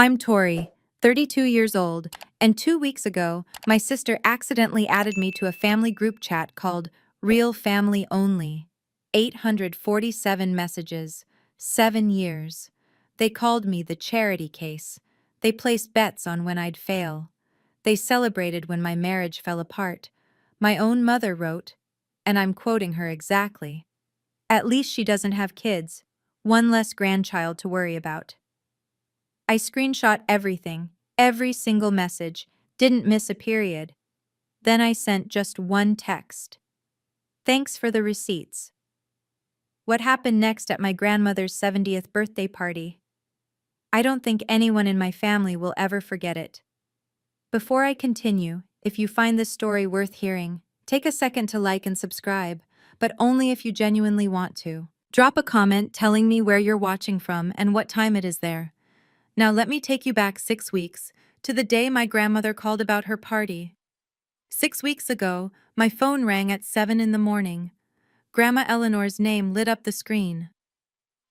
I'm Tori, 32 years old, and 2 weeks ago, my sister accidentally added me to a family group chat called Real Family Only. 847 messages, 7 years. They called me the charity case. They placed bets on when I'd fail. They celebrated when my marriage fell apart. My own mother wrote, and I'm quoting her exactly, "At least she doesn't have kids. One less grandchild to worry about." I screenshot everything, every single message, didn't miss a period. Then I sent just one text. "Thanks for the receipts." What happened next at my grandmother's 70th birthday party? I don't think anyone in my family will ever forget it. Before I continue, if you find this story worth hearing, take a second to like and subscribe, but only if you genuinely want to. Drop a comment telling me where you're watching from and what time it is there. Now let me take you back 6 weeks, to the day my grandmother called about her party. 6 weeks ago, my phone rang at 7 in the morning. Grandma Eleanor's name lit up the screen.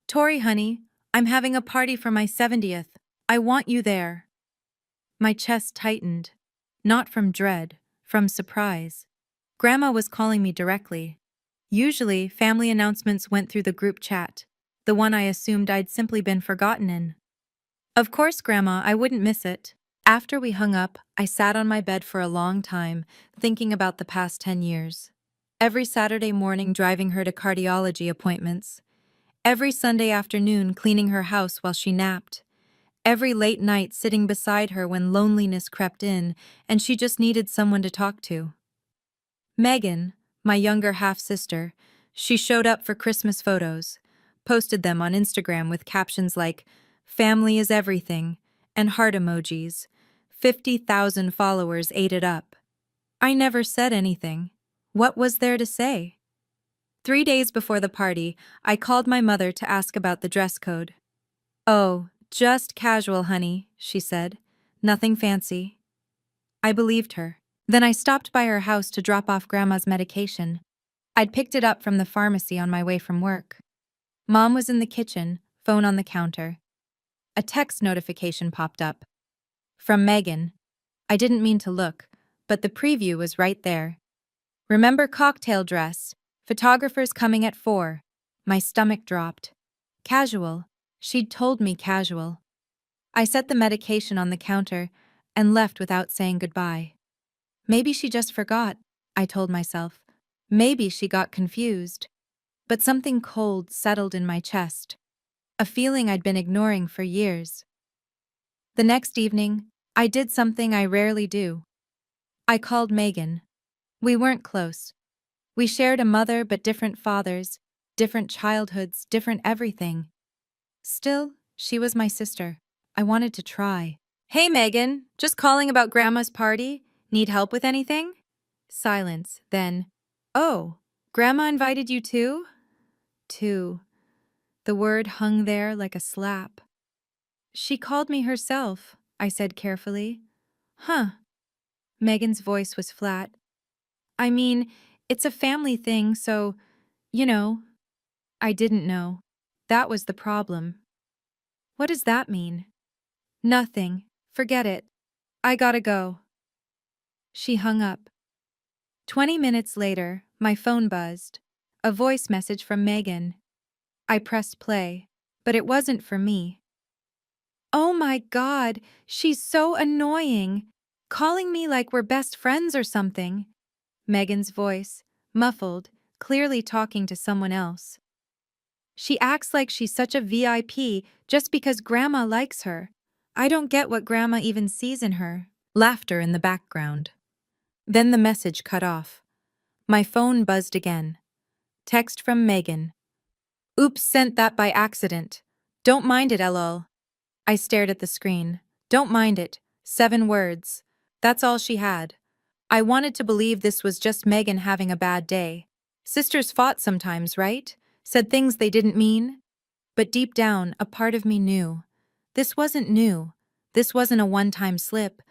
"Tori, honey, I'm having a party for my 70th. I want you there." My chest tightened. Not from dread, from surprise. Grandma was calling me directly. Usually, family announcements went through the group chat, the one I assumed I'd simply been forgotten in. Of course, Grandma, I wouldn't miss it. After we hung up, I sat on my bed for a long time, thinking about the past 10 years. Every Saturday morning driving her to cardiology appointments. Every Sunday afternoon cleaning her house while she napped. Every late night sitting beside her when loneliness crept in and she just needed someone to talk to. Megan, my younger half-sister, she showed up for Christmas photos, posted them on Instagram with captions like, "Family is everything," and heart emojis. 50,000 followers ate it up. I never said anything. What was there to say? 3 days before the party, I called my mother to ask about the dress code. "Oh, just casual, honey," she said. "Nothing fancy." I believed her. Then I stopped by her house to drop off Grandma's medication. I'd picked it up from the pharmacy on my way from work. Mom was in the kitchen, phone on the counter. A text notification popped up. From Megan. I didn't mean to look, but the preview was right there. "Remember cocktail dress. Photographers coming at 4. My stomach dropped. Casual. She'd told me casual. I set the medication on the counter and left without saying goodbye. Maybe she just forgot, I told myself. Maybe she got confused. But something cold settled in my chest. A feeling I'd been ignoring for years. The next evening, I did something I rarely do. I called Megan. We weren't close. We shared a mother but different fathers, different childhoods, different everything. Still, she was my sister. I wanted to try. "Hey, Megan, just calling about Grandma's party. Need help with anything?" Silence, then, "Oh, Grandma invited you too?" Too. The word hung there like a slap. "She called me herself," I said carefully. "Huh." Megan's voice was flat. "I mean, it's a family thing, so, you know." I didn't know. That was the problem. "What does that mean?" "Nothing. Forget it. I gotta go." She hung up. 20 minutes later, my phone buzzed. A voice message from Megan. I pressed play, but it wasn't for me. "Oh my God, she's so annoying. Calling me like we're best friends or something." Megan's voice, muffled, clearly talking to someone else. "She acts like she's such a VIP just because Grandma likes her. I don't get what Grandma even sees in her." Laughter in the background. Then the message cut off. My phone buzzed again. Text from Megan. "Oops, sent that by accident. Don't mind it, lol." I stared at the screen. "Don't mind it." 7 words. That's all she had. I wanted to believe this was just Megan having a bad day. Sisters fought sometimes, right? Said things they didn't mean. But deep down, a part of me knew. This wasn't new. This wasn't a one-time slip.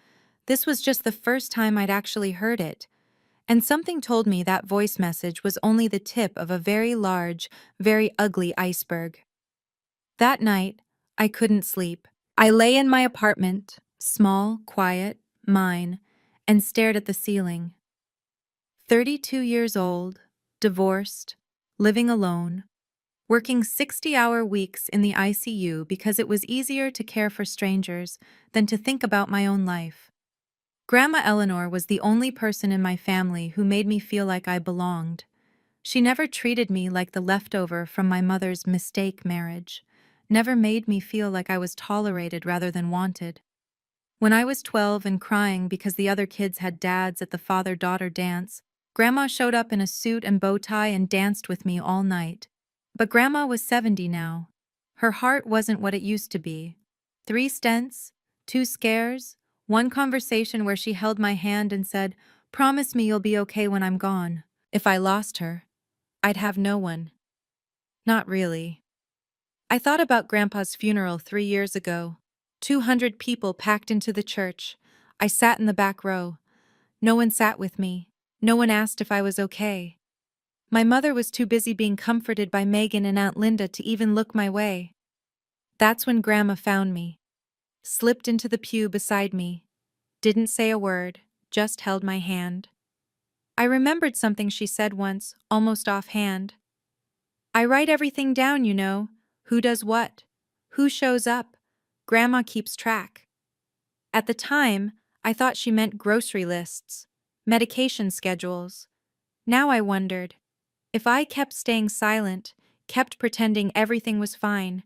This was just the first time I'd actually heard it. And something told me that voice message was only the tip of a very large, very ugly iceberg. That night, I couldn't sleep. I lay in my apartment, small, quiet, mine, and stared at the ceiling. 32 years old, divorced, living alone, working 60-hour weeks in the ICU because it was easier to care for strangers than to think about my own life. Grandma Eleanor was the only person in my family who made me feel like I belonged. She never treated me like the leftover from my mother's mistake marriage, never made me feel like I was tolerated rather than wanted. When I was 12 and crying because the other kids had dads at the father-daughter dance, Grandma showed up in a suit and bow tie and danced with me all night. But Grandma was 70 now. Her heart wasn't what it used to be. 3 stents, 2 scares, 1 conversation where she held my hand and said, "Promise me you'll be okay when I'm gone." If I lost her, I'd have no one. Not really. I thought about Grandpa's funeral 3 years ago. 200 people packed into the church. I sat in the back row. No one sat with me. No one asked if I was okay. My mother was too busy being comforted by Megan and Aunt Linda to even look my way. That's when Grandma found me. Slipped into the pew beside me. Didn't say a word, just held my hand. I remembered something she said once, almost offhand. "I write everything down, you know. Who does what? Who shows up? Grandma keeps track." At the time, I thought she meant grocery lists, medication schedules. Now I wondered, if I kept staying silent, kept pretending everything was fine,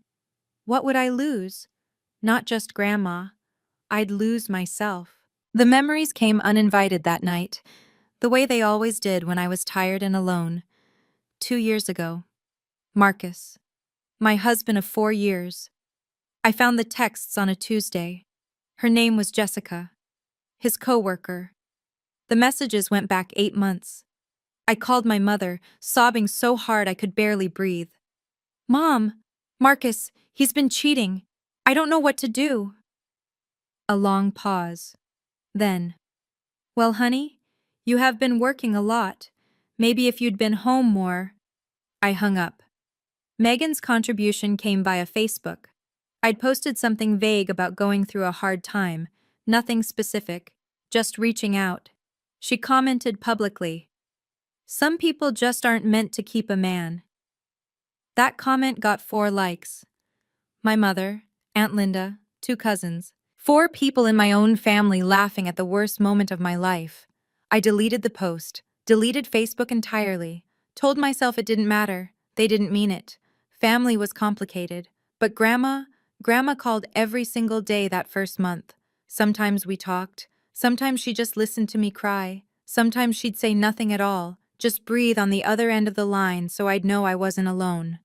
what would I lose? Not just Grandma. I'd lose myself. The memories came uninvited that night, the way they always did when I was tired and alone. 2 years ago. Marcus. My husband of 4 years. I found the texts on a Tuesday. Her name was Jessica. His co-worker. The messages went back 8 months. I called my mother, sobbing so hard I could barely breathe. "Mom, Marcus, he's been cheating. I don't know what to do." A long pause. Then, "Well, honey, you have been working a lot. Maybe if you'd been home more." I hung up. Megan's contribution came via Facebook. I'd posted something vague about going through a hard time, nothing specific, just reaching out. She commented publicly, "Some people just aren't meant to keep a man." That comment got 4 likes. My mother, Aunt Linda, 2 cousins, 4 people in my own family laughing at the worst moment of my life. I deleted the post, deleted Facebook entirely, told myself it didn't matter, they didn't mean it. Family was complicated, but Grandma called every single day that first month. Sometimes we talked, sometimes she just listened to me cry, sometimes she'd say nothing at all, just breathe on the other end of the line so I'd know I wasn't alone.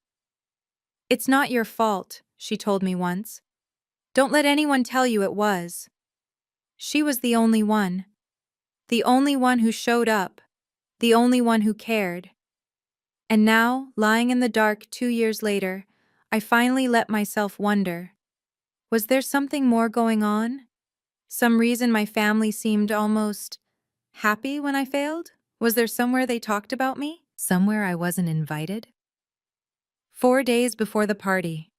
"It's not your fault," she told me once. "Don't let anyone tell you it was." She was the only one. The only one who showed up. The only one who cared. And now, lying in the dark 2 years later, I finally let myself wonder. Was there something more going on? Some reason my family seemed almost happy when I failed? Was there somewhere they talked about me? Somewhere I wasn't invited? 4 days before the party.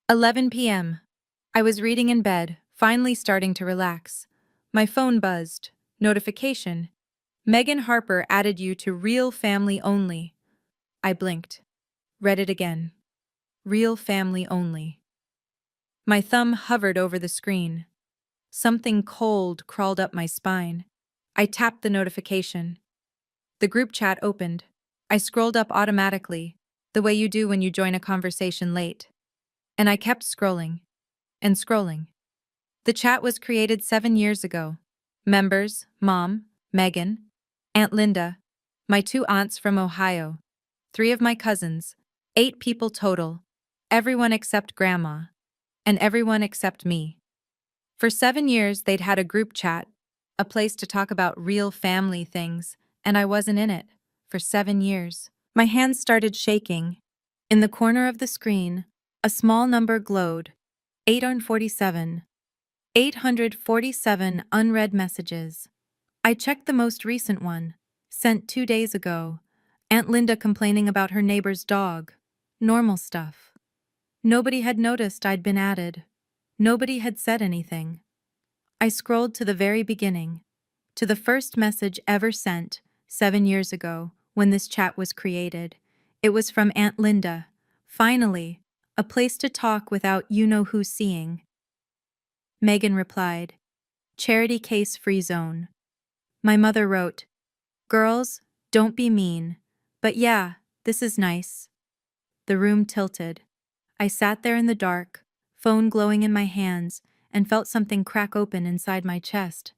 11 p.m. I was reading in bed, finally starting to relax. My phone buzzed. Notification. "Megan Harper added you to Real Family Only." I blinked. Read it again. Real Family Only. My thumb hovered over the screen. Something cold crawled up my spine. I tapped the notification. The group chat opened. I scrolled up automatically, the way you do when you join a conversation late. And I kept scrolling. And scrolling. The chat was created 7 years ago. Members, Mom, Megan, Aunt Linda, my 2 aunts from Ohio, 3 of my cousins, 8 people total, everyone except Grandma, and everyone except me. For 7 years they'd had a group chat, a place to talk about real family things, and I wasn't in it. For 7 years. My hands started shaking. In the corner of the screen, a small number glowed. 847. 847 unread messages. I checked the most recent one, sent 2 days ago. Aunt Linda complaining about her neighbor's dog. Normal stuff. Nobody had noticed I'd been added. Nobody had said anything. I scrolled to the very beginning, to the first message ever sent, 7 years ago, when this chat was created. It was from Aunt Linda. Finally, a place to talk without you-know-who seeing. Megan replied, "Charity case free zone." My mother wrote, "Girls, don't be mean. But yeah, this is nice." The room tilted. I sat there in the dark, phone glowing in my hands, and felt something crack open inside my chest.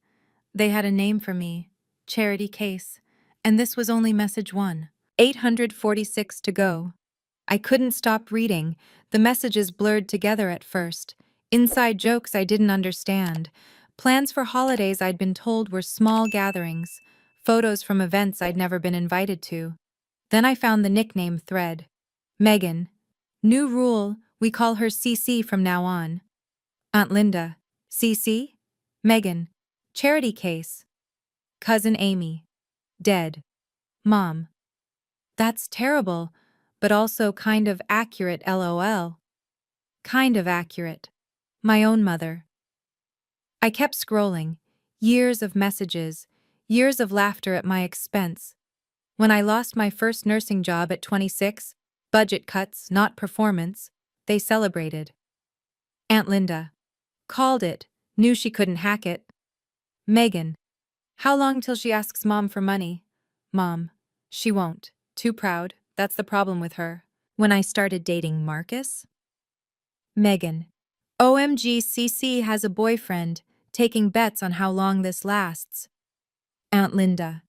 They had a name for me, Charity Case, and this was only message one. 846 to go. I couldn't stop reading. The messages blurred together at first. Inside jokes I didn't understand. Plans for holidays I'd been told were small gatherings. Photos from events I'd never been invited to. Then I found the nickname thread. Megan. New rule, we call her CC from now on. Aunt Linda. CC? Megan. Charity case. Cousin Amy. Dead. Mom. That's terrible, but also kind of accurate, LOL. Kind of accurate. My own mother. I kept scrolling. Years of messages. Years of laughter at my expense. When I lost my first nursing job at 26, budget cuts, not performance, they celebrated. Aunt Linda. Called it. Knew she couldn't hack it. Megan. How long till she asks Mom for money? Mom. She won't. Too proud. That's the problem with her. When I started dating Marcus? Megan. OMG, CC has a boyfriend, taking bets on how long this lasts. Aunt Linda.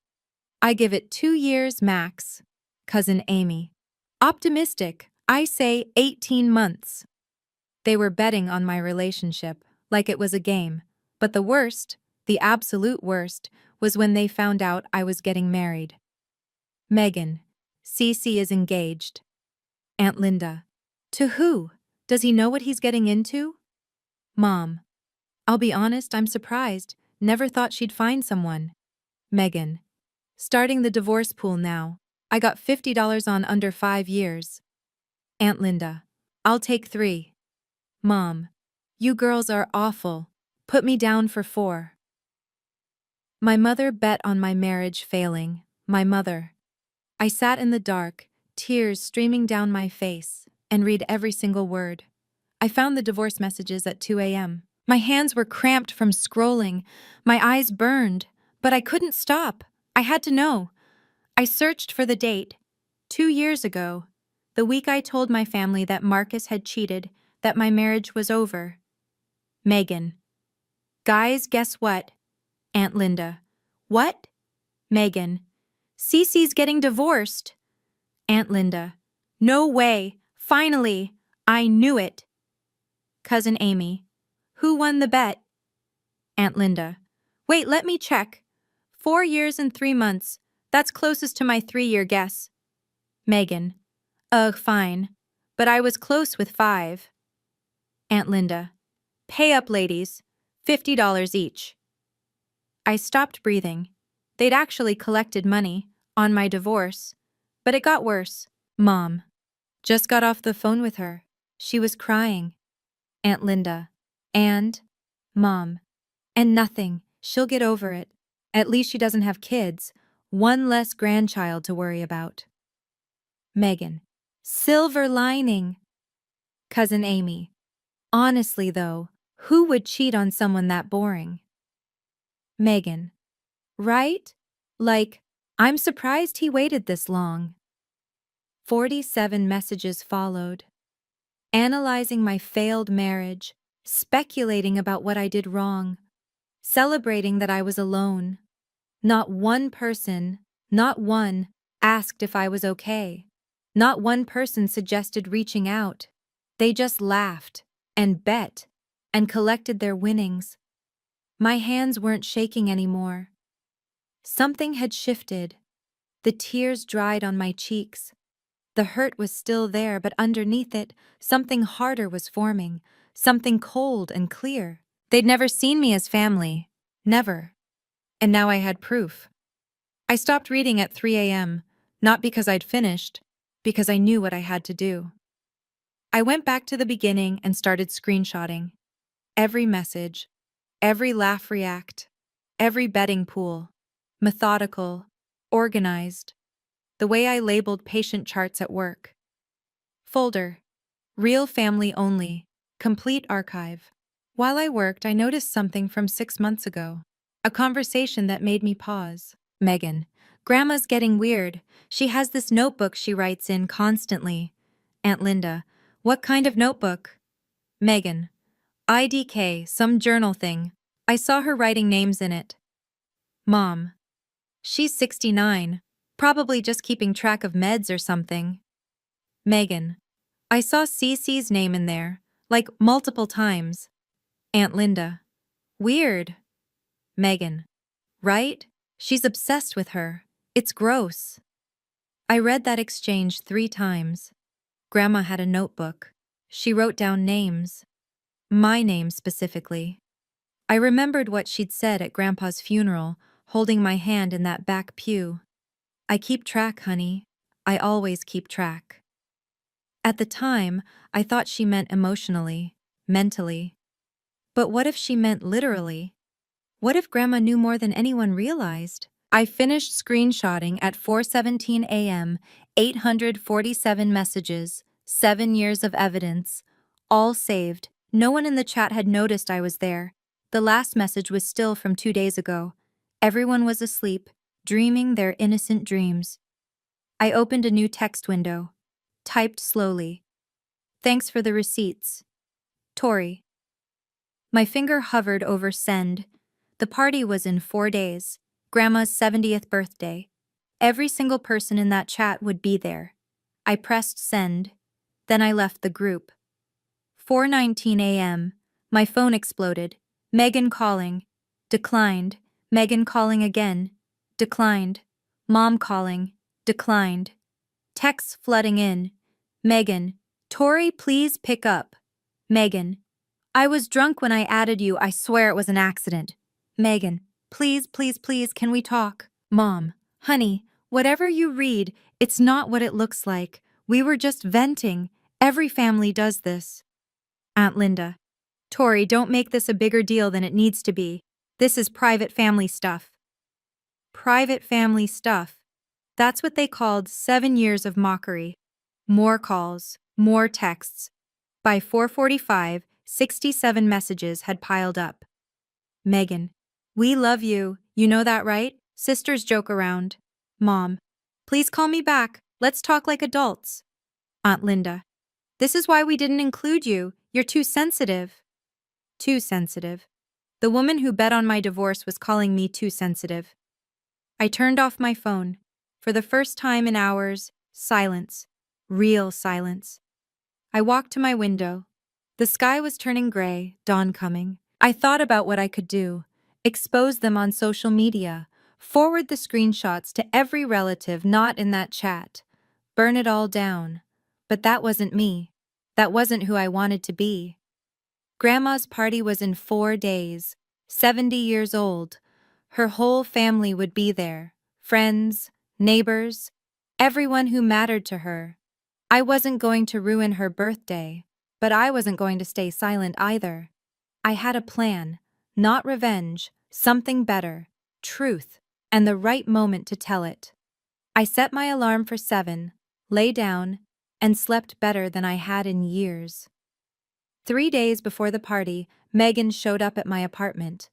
I give it 2 years max. Cousin Amy. Optimistic. I say 18 months. They were betting on my relationship, like it was a game. But the worst, the absolute worst, was when they found out I was getting married. Megan. CC is engaged. Aunt Linda. To who? Does he know what he's getting into? Mom. I'll be honest, I'm surprised. Never thought she'd find someone. Megan. Starting the divorce pool now. I got $50 on under 5 years. Aunt Linda. I'll take 3. Mom. You girls are awful. Put me down for 4. My mother bet on my marriage failing. My mother. I sat in the dark, tears streaming down my face, and read every single word. I found the divorce messages at 2 a.m. My hands were cramped from scrolling. My eyes burned, but I couldn't stop. I had to know. I searched for the date. 2 years ago. The week I told my family that Marcus had cheated, that my marriage was over. Megan. Guys, guess what? Aunt Linda. What? Megan. Cece's getting divorced. Aunt Linda. No way. Finally. I knew it. Cousin Amy. Who won the bet? Aunt Linda. Wait, let me check. 4 years and 3 months. That's closest to my 3-year guess. Megan. Ugh, fine. But I was close with 5. Aunt Linda. Pay up, ladies. $50 each. I stopped breathing. They'd actually collected money on my divorce. But it got worse. Mom. Just got off the phone with her. She was crying. Aunt Linda. And? Mom. And nothing. She'll get over it. At least she doesn't have kids. One less grandchild to worry about. Megan. Silver lining. Cousin Amy. Honestly, though, who would cheat on someone that boring? Megan. Right? Like, I'm surprised he waited this long. 47 messages followed. Analyzing my failed marriage, speculating about what I did wrong, celebrating that I was alone. Not one person, not one, asked if I was okay. Not one person suggested reaching out. They just laughed and bet and collected their winnings. My hands weren't shaking anymore. Something had shifted. The tears dried on my cheeks. The hurt was still there, but underneath it, something harder was forming, something cold and clear. They'd never seen me as family. Never. And now I had proof. I stopped reading at 3 a.m., not because I'd finished, because I knew what I had to do. I went back to the beginning and started screenshotting. Every message, every laugh react, every betting pool. Methodical, organized. The way I labeled patient charts at work. Folder. Real family only. Complete archive. While I worked, I noticed something from 6 months ago. A conversation that made me pause. Megan. Grandma's getting weird. She has this notebook she writes in constantly. Aunt Linda. What kind of notebook? Megan. IDK, some journal thing. I saw her writing names in it. Mom. She's 69. Probably just keeping track of meds or something. Megan. I saw Cece's name in there, like multiple times. Aunt Linda. Weird. Megan. Right? She's obsessed with her. It's gross. I read that exchange 3 times. Grandma had a notebook. She wrote down names. My name specifically. I remembered what she'd said at Grandpa's funeral, holding my hand in that back pew. I keep track, honey. I always keep track. At the time, I thought she meant emotionally, mentally. But what if she meant literally? What if Grandma knew more than anyone realized? I finished screenshotting at 4:17 a.m., 847 messages, 7 years of evidence, all saved. No one in the chat had noticed I was there. The last message was still from 2 days ago. Everyone was asleep, dreaming their innocent dreams. I opened a new text window. Typed slowly. Thanks for the receipts. Tori. My finger hovered over send. The party was in 4 days. Grandma's 70th birthday. Every single person in that chat would be there. I pressed send. Then I left the group. 4:19 a.m. My phone exploded. Megan calling. Declined. Megan calling again. Declined. Mom calling. Declined. Texts flooding in. Megan. Tori, please pick up. Megan. I was drunk when I added you. I swear it was an accident. Megan. Please, please, please, can we talk? Mom. Honey, whatever you read, it's not what it looks like. We were just venting. Every family does this. Aunt Linda. Tori, don't make this a bigger deal than it needs to be. This is private family stuff. Private family stuff. That's what they called 7 years of mockery. More calls, more texts. By 4:45, 67 messages had piled up. Megan. We love you. You know that, right? Sisters joke around. Mom. Please call me back. Let's talk like adults. Aunt Linda. This is why we didn't include you. You're too sensitive. Too sensitive. The woman who bet on my divorce was calling me too sensitive. I turned off my phone. For the first time in hours, silence. Real silence. I walked to my window. The sky was turning gray, dawn coming. I thought about what I could do. Expose them on social media. Forward the screenshots to every relative not in that chat. Burn it all down. But that wasn't me. That wasn't who I wanted to be. Grandma's party was in 4 days. 70 years old. Her whole family would be there. Friends, neighbors, everyone who mattered to her. I wasn't going to ruin her birthday, but I wasn't going to stay silent either. I had a plan, not revenge, something better, truth, and the right moment to tell it. I set my alarm for 7, lay down, and slept better than I had in years. 3 days before the party, Megan showed up at my apartment.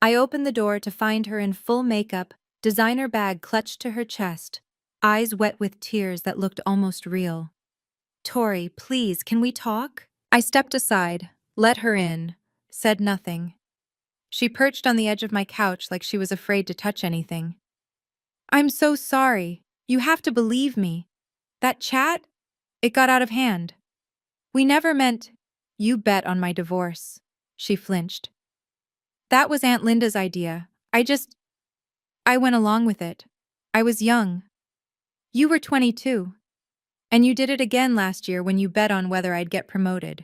I opened the door to find her in full makeup, designer bag clutched to her chest, eyes wet with tears that looked almost real. Tori, please, can we talk? I stepped aside, let her in, said nothing. She perched on the edge of my couch like she was afraid to touch anything. I'm so sorry. You have to believe me. That chat? It got out of hand. We never meant. You bet on my divorce. She flinched. That was Aunt Linda's idea. I went along with it. I was young. You were 22. And you did it again last year when you bet on whether I'd get promoted.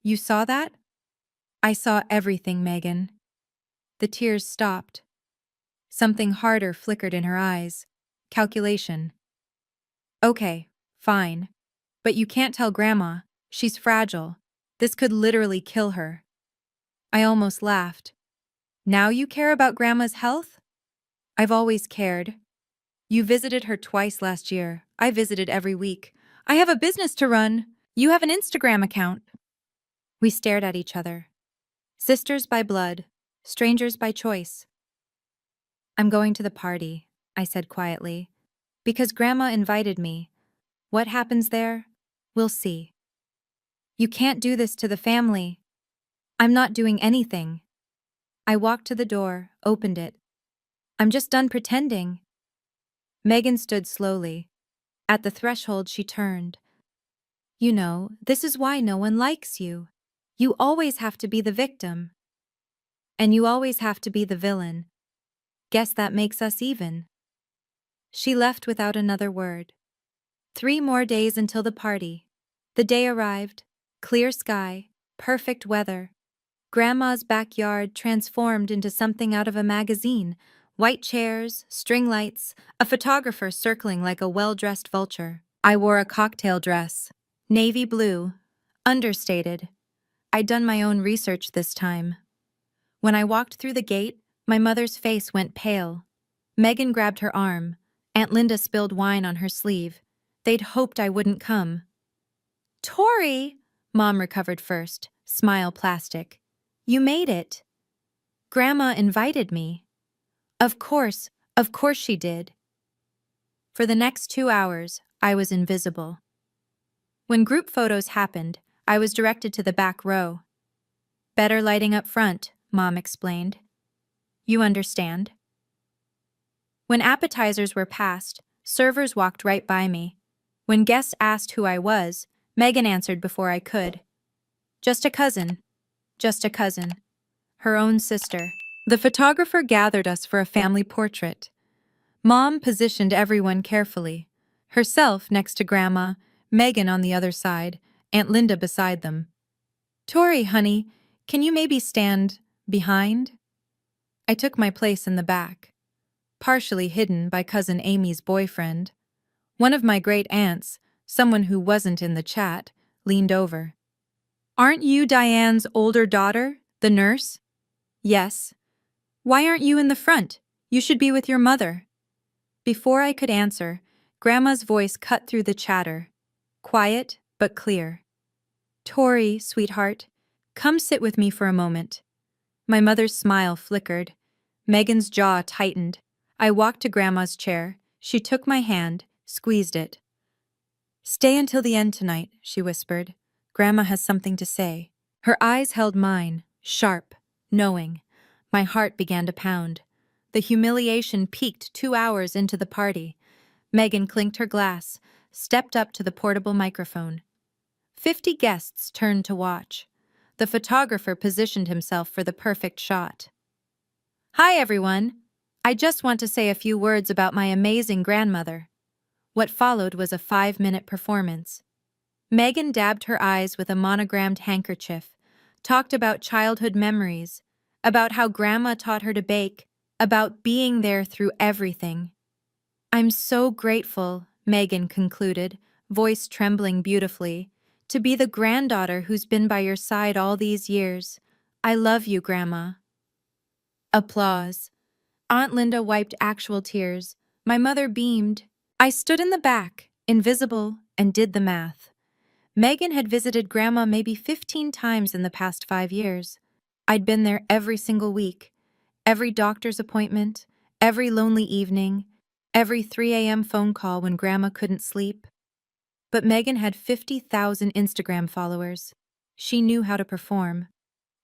You saw that? I saw everything, Megan. The tears stopped. Something harder flickered in her eyes. Calculation. Okay, fine. But you can't tell Grandma. She's fragile. This could literally kill her. I almost laughed. Now you care about Grandma's health? I've always cared. You visited her twice last year. I visited every week. I have a business to run. You have an Instagram account. We stared at each other. Sisters by blood, strangers by choice. I'm going to the party, I said quietly. Because Grandma invited me. What happens there? We'll see. You can't do this to the family. I'm not doing anything. I walked to the door, opened it. I'm just done pretending. Megan stood slowly. At the threshold, she turned. You know, this is why no one likes you. You always have to be the victim. And you always have to be the villain. Guess that makes us even. She left without another word. 3 more days until the party. The day arrived. Clear sky, perfect weather. Grandma's backyard transformed into something out of a magazine. White chairs, string lights, a photographer circling like a well-dressed vulture. I wore a cocktail dress. Navy blue. Understated. I'd done my own research this time. When I walked through the gate, my mother's face went pale. Megan grabbed her arm. Aunt Linda spilled wine on her sleeve. They'd hoped I wouldn't come. Tori! Mom recovered first, smile plastic. You made it. Grandma invited me. Of course she did. For the next 2 hours, I was invisible. When group photos happened, I was directed to the back row. Better lighting up front, Mom explained. You understand? When appetizers were passed, servers walked right by me. When guests asked who I was, Megan answered before I could. Just a cousin. Just a cousin. Her own sister. The photographer gathered us for a family portrait. Mom positioned everyone carefully. Herself next to Grandma, Megan on the other side, Aunt Linda beside them. Tori, honey, can you maybe stand behind? I took my place in the back, partially hidden by Cousin Amy's boyfriend. One of my great aunts, someone who wasn't in the chat, leaned over. Aren't you Diane's older daughter, the nurse? Yes. Why aren't you in the front? You should be with your mother. Before I could answer, Grandma's voice cut through the chatter. Quiet, but clear. Tori, sweetheart, come sit with me for a moment. My mother's smile flickered. Megan's jaw tightened. I walked to Grandma's chair. She took my hand, squeezed it. Stay until the end tonight, she whispered. Grandma has something to say. Her eyes held mine, sharp, knowing. My heart began to pound. The humiliation peaked 2 hours into the party. Megan clinked her glass, stepped up to the portable microphone. 50 guests turned to watch. The photographer positioned himself for the perfect shot. Hi, everyone. I just want to say a few words about my amazing grandmother. What followed was a 5-minute performance. Megan dabbed her eyes with a monogrammed handkerchief, talked about childhood memories, about how Grandma taught her to bake, about being there through everything. I'm so grateful, Megan concluded, voice trembling beautifully, to be the granddaughter who's been by your side all these years. I love you, Grandma. Applause. Aunt Linda wiped actual tears. My mother beamed. I stood in the back, invisible, and did the math. Megan had visited Grandma maybe 15 times in the past 5 years. I'd been there every single week, every doctor's appointment, every lonely evening, every 3 a.m. phone call when Grandma couldn't sleep. But Megan had 50,000 Instagram followers. She knew how to perform.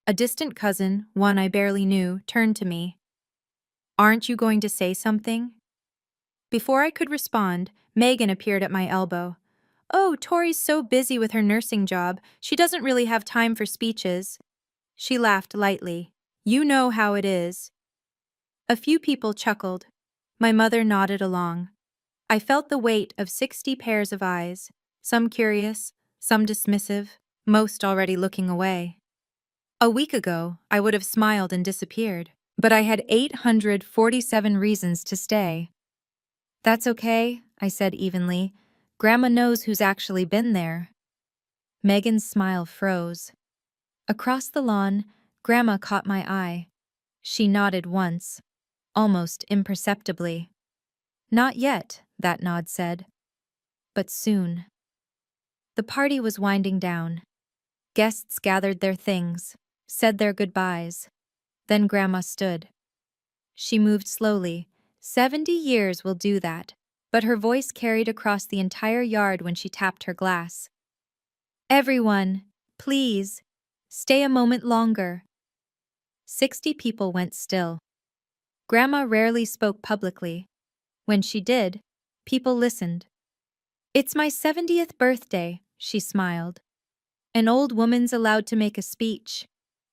A distant cousin, one I barely knew, turned to me. Aren't you going to say something? Before I could respond, Megan appeared at my elbow. Oh, Tori's so busy with her nursing job, she doesn't really have time for speeches. She laughed lightly. You know how it is. A few people chuckled. My mother nodded along. I felt the weight of 60 pairs of eyes, some curious, some dismissive, most already looking away. A week ago, I would have smiled and disappeared, but I had 847 reasons to stay. That's okay, I said evenly. Grandma knows who's actually been there. Megan's smile froze. Across the lawn, Grandma caught my eye. She nodded once, almost imperceptibly. Not yet, that nod said. But soon. The party was winding down. Guests gathered their things, said their goodbyes. Then Grandma stood. She moved slowly. 70 years will do that. But her voice carried across the entire yard when she tapped her glass. Everyone, please, stay a moment longer. 60 people went still. Grandma rarely spoke publicly. When she did, people listened. It's my 70th birthday, she smiled. An old woman's allowed to make a speech.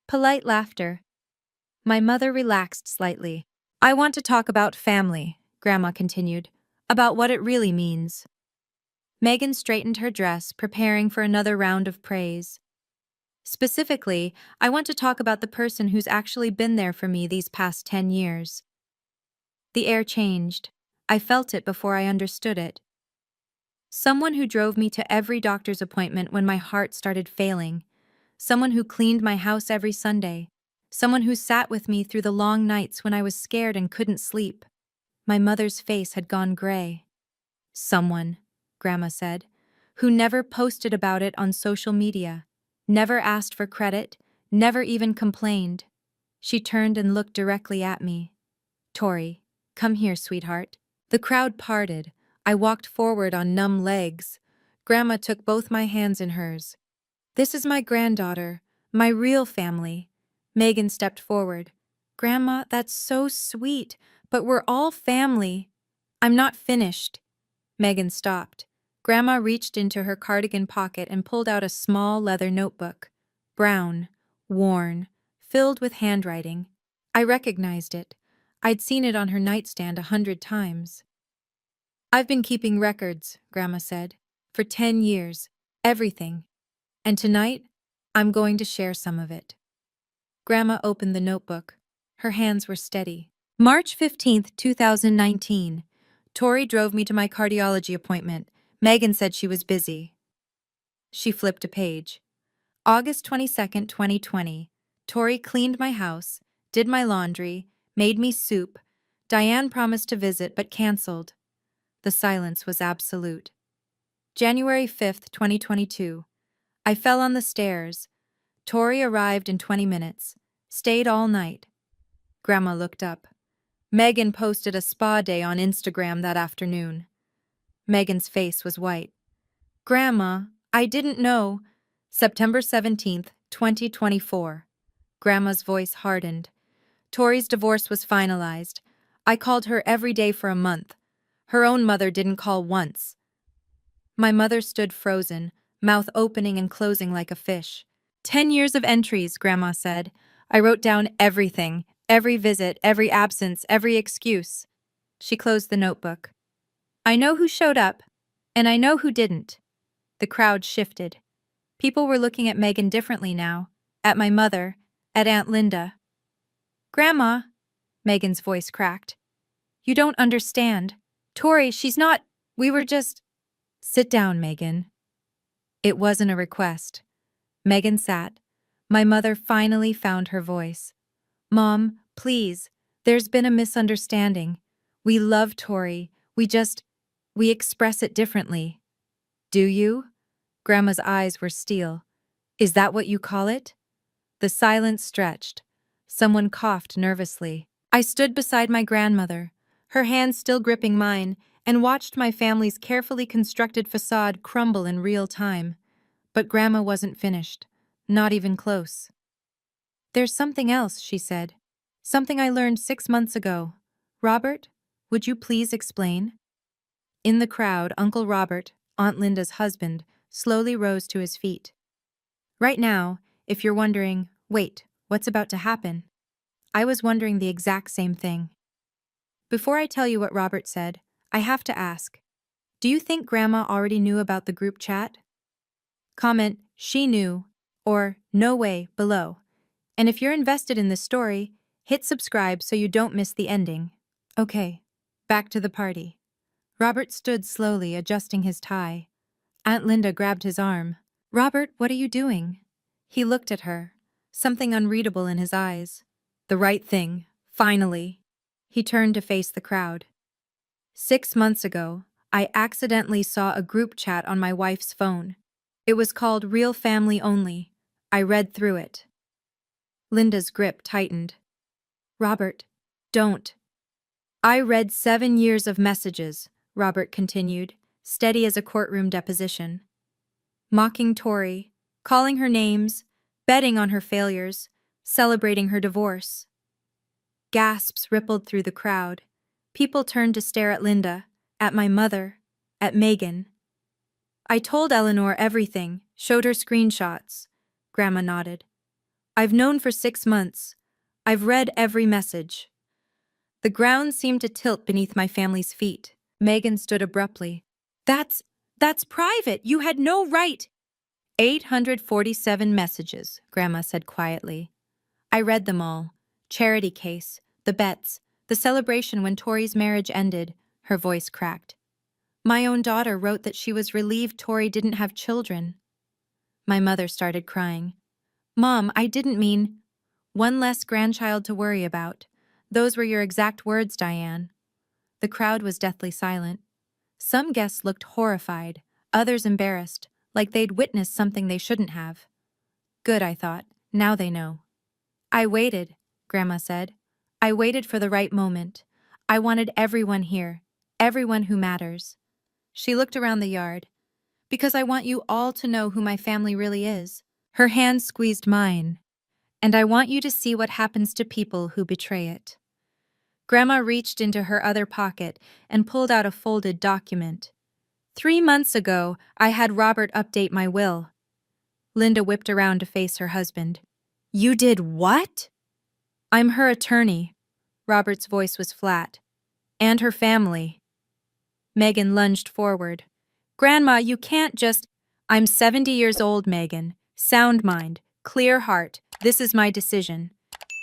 Polite laughter. My mother relaxed slightly. I want to talk about family, Grandma continued, about what it really means. Megan straightened her dress, preparing for another round of praise. Specifically, I want to talk about the person who's actually been there for me these past 10 years. The air changed. I felt it before I understood it. Someone who drove me to every doctor's appointment when my heart started failing. Someone who cleaned my house every Sunday. Someone who sat with me through the long nights when I was scared and couldn't sleep. My mother's face had gone gray. Someone, Grandma said, who never posted about it on social media, never asked for credit, never even complained. She turned and looked directly at me. Tori, come here, sweetheart. The crowd parted. I walked forward on numb legs. Grandma took both my hands in hers. This is my granddaughter, my real family. Megan stepped forward. Grandma, that's so sweet, but we're all family. I'm not finished. Megan stopped. Grandma reached into her cardigan pocket and pulled out a small leather notebook. Brown, worn, filled with handwriting. I recognized it. I'd seen it on her nightstand 100 times. I've been keeping records, Grandma said, for 10 years. Everything. And tonight, I'm going to share some of it. Grandma opened the notebook. Her hands were steady. March 15th, 2019. Tori drove me to my cardiology appointment. Megan said she was busy. She flipped a page. August 22nd, 2020. Tori cleaned my house, did my laundry, made me soup. Diane promised to visit but canceled. The silence was absolute. January 5th, 2022. I fell on the stairs. Tori arrived in 20 minutes. Stayed all night. Grandma looked up. Megan posted a spa day on Instagram that afternoon. Megan's face was white. Grandma, I didn't know. September 17th, 2024. Grandma's voice hardened. Tori's divorce was finalized. I called her every day for a month. Her own mother didn't call once. My mother stood frozen, mouth opening and closing like a fish. 10 years of entries, Grandma said. I wrote down everything, every visit, every absence, every excuse. She closed the notebook. I know who showed up, and I know who didn't. The crowd shifted. People were looking at Megan differently now, at my mother, at Aunt Linda. Grandma, Megan's voice cracked. You don't understand. Tori, she's not. We were just. Sit down, Megan. It wasn't a request. Megan sat. My mother finally found her voice. Mom, please, there's been a misunderstanding. We love Tori. We express it differently. Do you? Grandma's eyes were steel. Is that what you call it? The silence stretched. Someone coughed nervously. I stood beside my grandmother, her hand still gripping mine, and watched my family's carefully constructed facade crumble in real time. But Grandma wasn't finished. Not even close. There's something else, she said. Something I learned 6 months ago. Robert, would you please explain? In the crowd, Uncle Robert, Aunt Linda's husband, slowly rose to his feet. Right now, if you're wondering, wait, what's about to happen? I was wondering the exact same thing. Before I tell you what Robert said, I have to ask, do you think Grandma already knew about the group chat? Comment, she knew, or no way, below. And if you're invested in this story, hit subscribe so you don't miss the ending. Okay, back to the party. Robert stood slowly, adjusting his tie. Aunt Linda grabbed his arm. Robert, what are you doing? He looked at her. something unreadable in his eyes. The right thing, finally. He turned to face the crowd. 6 months ago, I accidentally saw a group chat on my wife's phone. It was called Real Family Only. I read through it. Linda's grip tightened. Robert, don't. I read 7 years of messages, Robert continued, steady as a courtroom deposition. Mocking Tori, calling her names, betting on her failures, celebrating her divorce. Gasps rippled through the crowd. People turned to stare at Linda, at my mother, at Megan. I told Eleanor everything, showed her screenshots. Grandma nodded. I've known for 6 months. I've read every message. The ground seemed to tilt beneath my family's feet. Megan stood abruptly. That's private. You had no right. 847 messages, Grandma said quietly. I read them all. Charity case, the bets, the celebration when Tori's marriage ended. Her voice cracked. My own daughter wrote that she was relieved Tori didn't have children. My mother started crying. Mom, I didn't mean... One less grandchild to worry about. Those were your exact words, Diane. The crowd was deathly silent. Some guests looked horrified, others embarrassed, like they'd witnessed something they shouldn't have. Good, I thought. Now they know. I waited, Grandma said. I waited for the right moment. I wanted everyone here, everyone who matters. She looked around the yard. Because I want you all to know who my family really is. Her hand squeezed mine. And I want you to see what happens to people who betray it. Grandma reached into her other pocket and pulled out a folded document. 3 months ago, I had Robert update my will. Linda whipped around to face her husband. You did what? I'm her attorney. Robert's voice was flat. And her family. Megan lunged forward. Grandma, you can't just... I'm 70 years old, Megan. Sound mind, clear heart. This is my decision.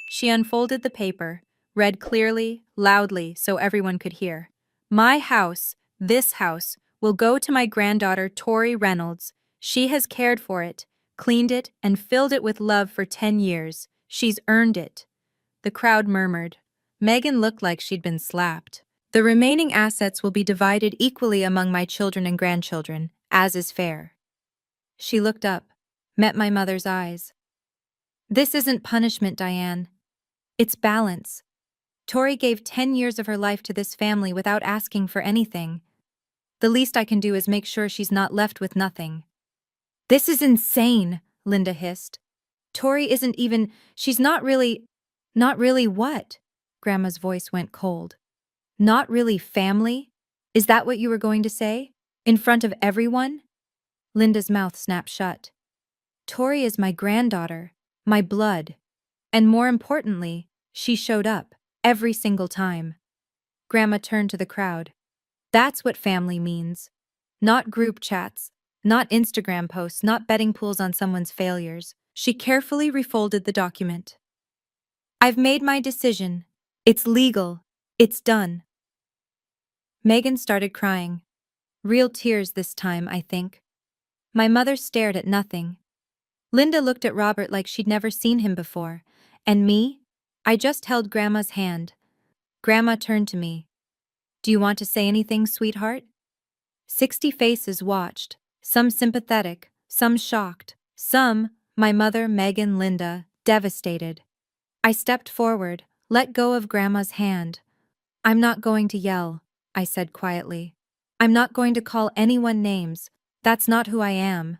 She unfolded the paper, read clearly, loudly, so everyone could hear. My house, this house, will go to my granddaughter, Tori Reynolds. She has cared for it, cleaned it, and filled it with love for 10 years. She's earned it. The crowd murmured. Megan looked like she'd been slapped. The remaining assets will be divided equally among my children and grandchildren, as is fair. She looked up, met my mother's eyes. This isn't punishment, Diane. It's balance. Tori gave 10 years of her life to this family without asking for anything. The least I can do is make sure she's not left with nothing. This is insane, Linda hissed. Tori isn't even... She's not really... Not really what? Grandma's voice went cold. Not really family? Is that what you were going to say? In front of everyone? Linda's mouth snapped shut. Tori is my granddaughter, my blood. And more importantly, she showed up, every single time. Grandma turned to the crowd. That's what family means. Not group chats, not Instagram posts, not betting pools on someone's failures. She carefully refolded the document. I've made my decision. It's legal. It's done. Megan started crying. Real tears this time, I think. My mother stared at nothing. Linda looked at Robert like she'd never seen him before. And me? I just held Grandma's hand. Grandma turned to me. Do you want to say anything, sweetheart? 60 faces watched, some sympathetic, some shocked, some, my mother, Megan, Linda, devastated. I stepped forward, let go of Grandma's hand. I'm not going to yell, I said quietly. I'm not going to call anyone names. That's not who I am.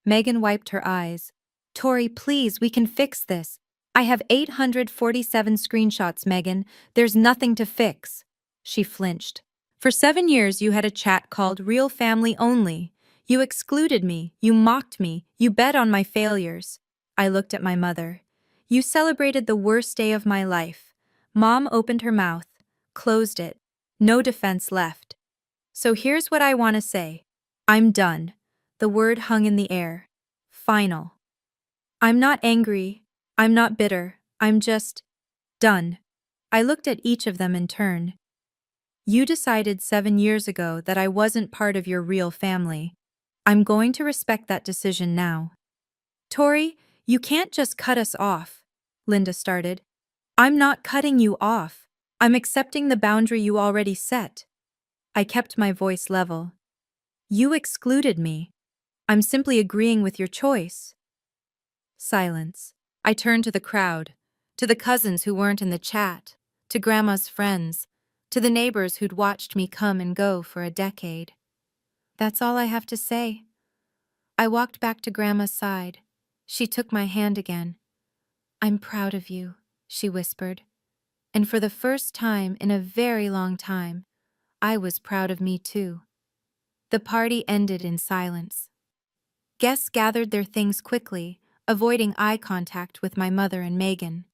Megan wiped her eyes. Tori, please, we can fix this. I have 847 screenshots, Megan. There's nothing to fix. She flinched. For 7 years you had a chat called Real Family Only. You excluded me, you mocked me, you bet on my failures. I looked at my mother. You celebrated the worst day of my life. Mom opened her mouth, closed it. No defense left. So here's what I want to say. I'm done. The word hung in the air. Final. I'm not angry. I'm not bitter. I'm just done. I looked at each of them in turn. You decided 7 years ago that I wasn't part of your real family. I'm going to respect that decision now. Tori, You can't just cut us off, Linda started. I'm not cutting you off. I'm accepting the boundary you already set. I kept my voice level. You excluded me. I'm simply agreeing with your choice. Silence. I turned to the crowd, to the cousins who weren't in the chat, to Grandma's friends, to the neighbors who'd watched me come and go for a decade. That's all I have to say. I walked back to Grandma's side. She took my hand again. I'm proud of you, she whispered. And for the first time in a very long time, I was proud of me too. The party ended in silence. Guests gathered their things quickly, avoiding eye contact with my mother and Megan.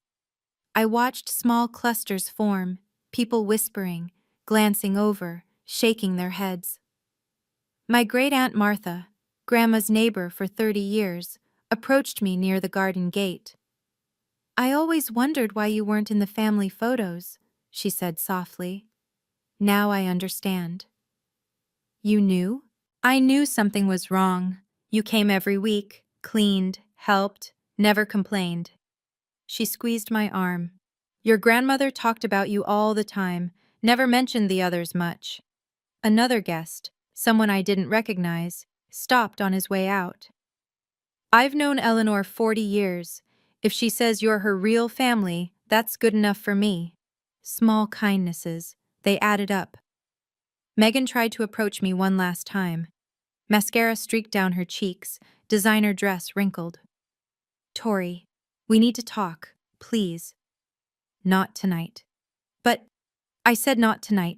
I watched small clusters form, people whispering, glancing over, shaking their heads. My great-aunt Martha, Grandma's neighbor for 30 years, approached me near the garden gate. I always wondered why you weren't in the family photos, she said softly. Now I understand. You knew? I knew something was wrong. You came every week, cleaned, helped, never complained. She squeezed my arm. Your grandmother talked about you all the time, never mentioned the others much. Another guest, someone I didn't recognize, stopped on his way out. I've known Eleanor 40 years. If she says you're her real family, that's good enough for me. Small kindnesses, they added up. Megan tried to approach me one last time. Mascara streaked down her cheeks, designer dress wrinkled. Tori, we need to talk, please. Not tonight. But I said not tonight.